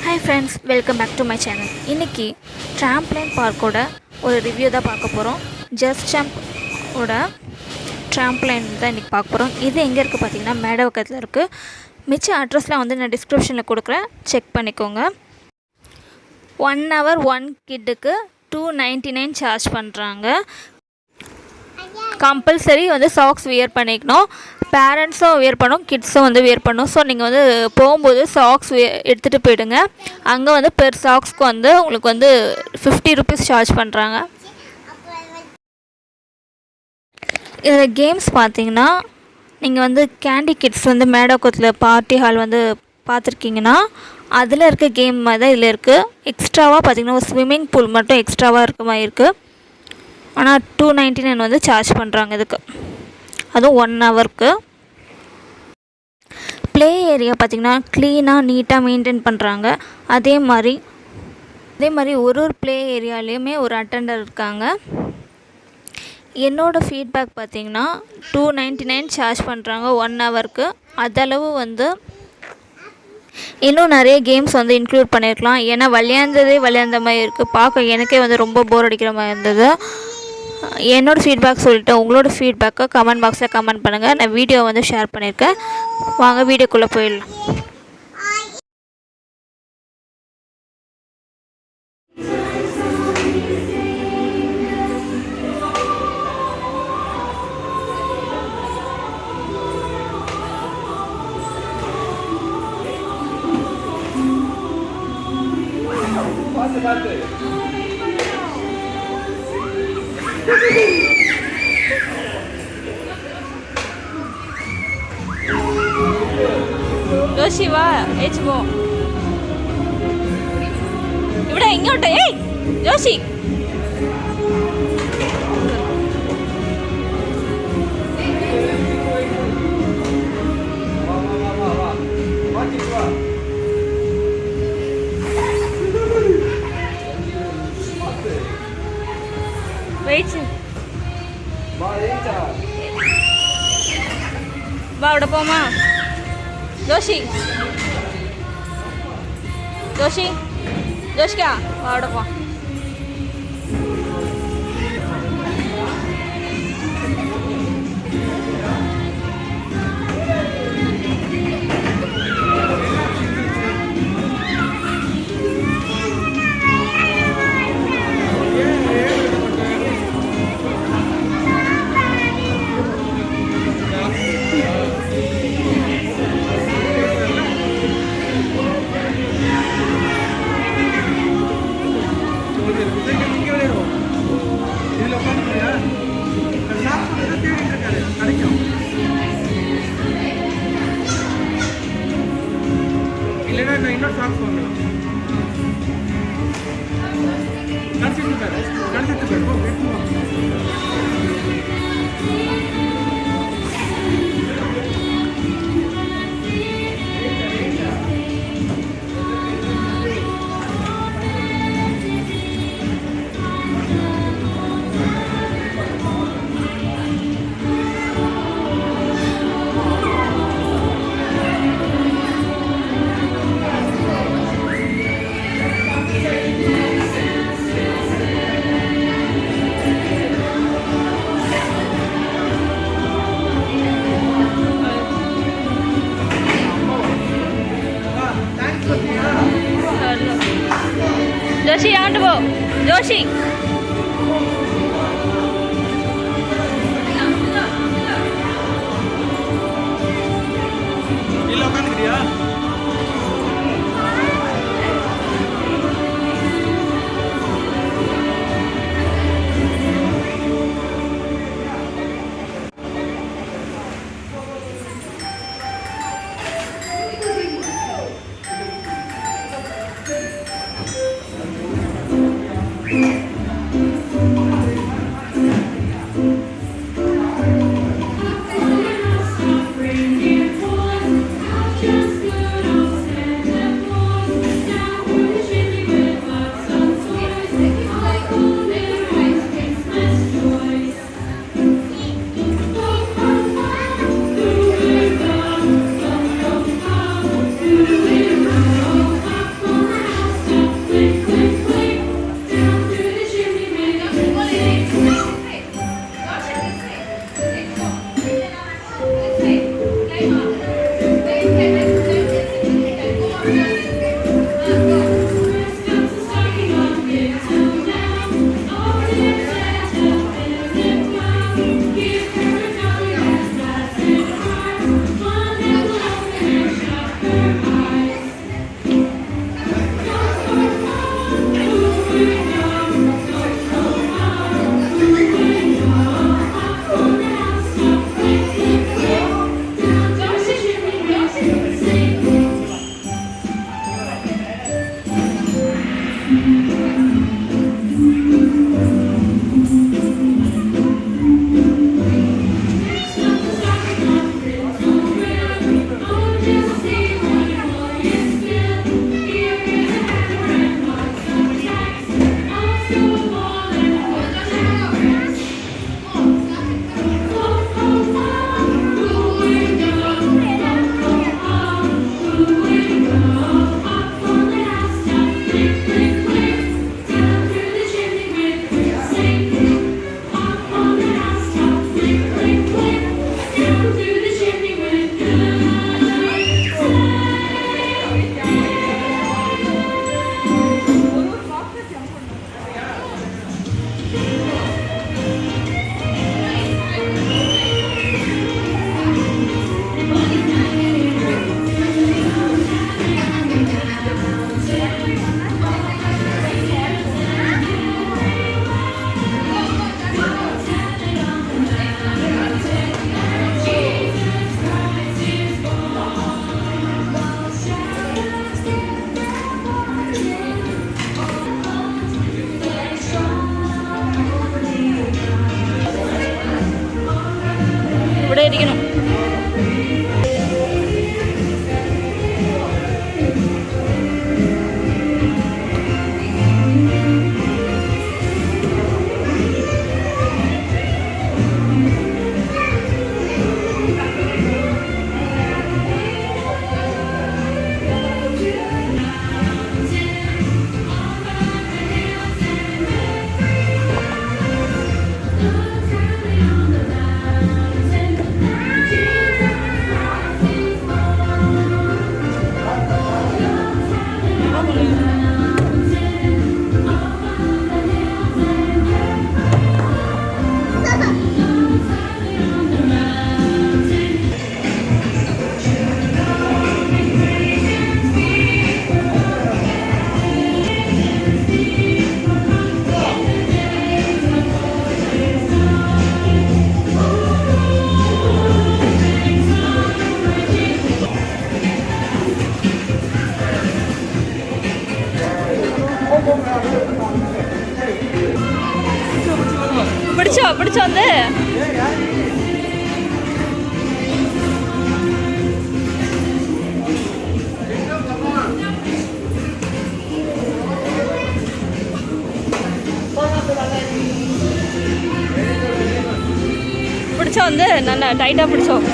Hi friends, welcome back to my channel. இன்னைக்கு Trampoline பார்க்கோட ஒரு review தான் பார்க்க போகிறோம். Just Jump ஓட Trampoline தான் இன்றைக்கி பார்க்க போகிறோம். இது எங்கே இருக்குது பார்த்தீங்கன்னா மேடவக்கத்தில் இருக்குது. மிச்ச அட்ரஸ்லாம் வந்து நான் டிஸ்கிரிப்ஷனில் கொடுக்குறேன், செக் பண்ணிக்கோங்க. 1 hour 1 கிட்டுக்கு $299 சார்ஜ் பண்ணுறாங்க. கம்பல்சரி வந்து சாக்ஸ் வியர் பண்ணிக்கணும். பேரண்ட்ஸும் வியர் பண்ணும், கிட்ஸும் வந்து வியர் பண்ணும். ஸோ நீங்கள் வந்து போகும்போது சாக்ஸ் எடுத்துகிட்டு போயிடுங்க. அங்கே வந்து பெர் சாக்ஸ்க்கு வந்து உங்களுக்கு வந்து ₹50 சார்ஜ் பண்ணுறாங்க. இதில் கேம்ஸ் பார்த்தீங்கன்னா நீங்கள் வந்து கேண்டி கிட்ஸ் வந்து மேடோக்கத்தில் பார்ட்டி ஹால் வந்து பார்த்துருக்கீங்கன்னா அதில் இருக்க கேம் மாதிரி தான் இதில் இருக்குது. எக்ஸ்ட்ராவாக பார்த்தீங்கன்னா ஒரு ஸ்விம்மிங் பூல் மட்டும் எக்ஸ்ட்ராவாக இருக்க மாதிரி இருக்குது. ஆனால் $299 வந்து சார்ஜ் பண்ணுறாங்க இதுக்கு, அதுவும் 1 ஹவருக்கு. ப்ளே ஏரியா பார்த்திங்கன்னா க்ளீனாக நீட்டாக மெயின்டைன் பண்ணுறாங்க. அதே மாதிரி ஒரு ப்ளே ஏரியாலேயுமே ஒரு அட்டெண்டர் இருக்காங்க. என்னோடய ஃபீட்பேக் பார்த்திங்கன்னா $299 சார்ஜ் பண்ணுறாங்க 1 ஹவருக்கு. அதளவு வந்து இன்னும் நிறைய கேம்ஸ் வந்து இன்க்ளூட் பண்ணியிருக்கலாம். ஏன்னா விளையாண்ட மாதிரி இருக்குது. பார்க்க எனக்கே வந்து ரொம்ப போர் அடிக்கிற மாதிரி இருந்தது. என்னோடய ஃபீட்பேக் சொல்லிவிட்டு உங்களோட ஃபீட்பேக்கை கமெண்ட் பாக்ஸில் கமெண்ட் பண்ணுங்கள். நான் வீடியோ வந்து ஷேர் பண்ணியிருக்கேன். வாங்க வீடியோக்குள்ளே போயிடலாம். ജോഷി വാ ഏച്ചി പോ. ഇവിടെ ഇങ്ങോട്ട്. ഏയ് ജോഷി, വെയിറ്റ് വാ അവിടെ പോമാ. ജോഷിക്കാ വാ അവിടെ പോ. ജോഷി അങ്ങോട്ട് പോ. ജോഷി பிடிச்ச வந்து பிடிச்ச வந்து நல்லா டைட்டாக பிடிச்சோம்.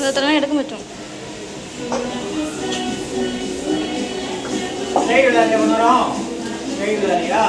அதெல்லாம் எடுக்க மாட்டோம். சைடு விளையாடியா?